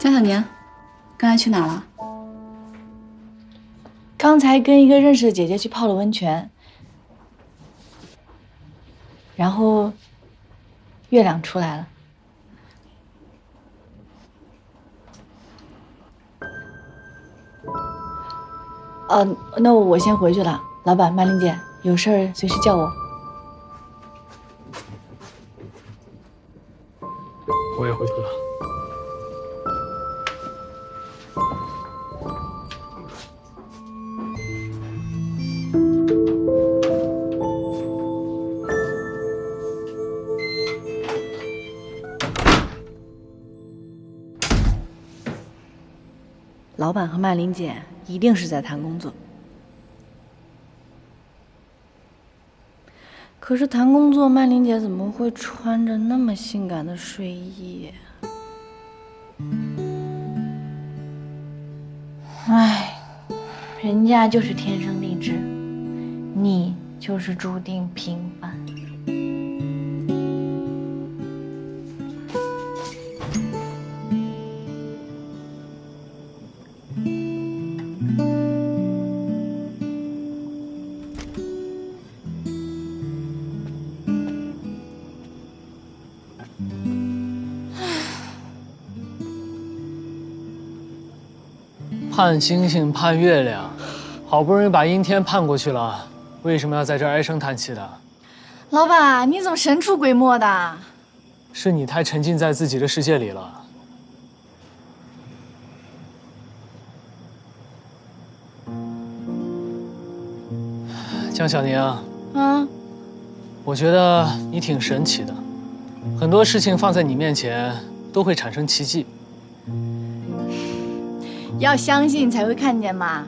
江小年，刚才去哪儿了？刚才跟一个认识的姐姐去泡了温泉，然后月亮出来了。那我先回去了。老板，曼玲姐，有事儿随时叫我。我也回去了。老板和曼玲姐一定是在谈工作，可是谈工作，曼玲姐怎么会穿着那么性感的睡衣？唉，人家就是天生丽质，你就是注定平凡。盼星星盼月亮，好不容易把阴天盼过去了，为什么要在这儿唉声叹气的？老板，你怎么神出鬼没的？是你太沉浸在自己的世界里了。江小宁，我觉得你挺神奇的，很多事情放在你面前都会产生奇迹。要相信才会看见嘛。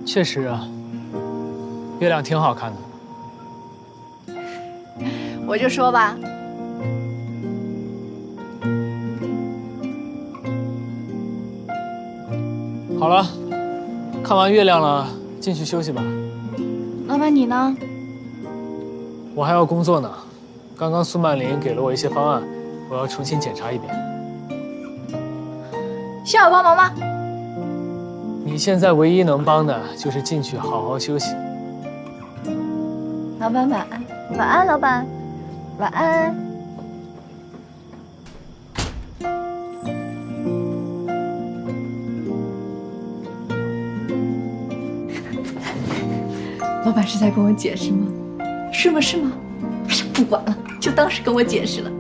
确实啊，月亮挺好看的。我就说吧。好了，看完月亮了，进去休息吧。老板，你呢？我还要工作呢。刚刚苏曼玲给了我一些方案，我要重新检查一遍。需要我帮忙吗？你现在唯一能帮的就是进去好好休息。老板晚安。晚安，老板。晚安。老板是在跟我解释吗？是吗？是吗？哎呀，不管了，就当是跟我解释了。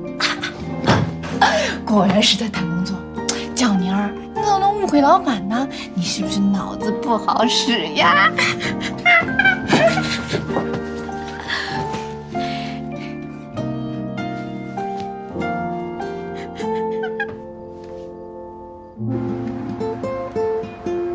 果然是在谈工作。小宁儿，你怎么能误会老板呢？你是不是脑子不好使呀？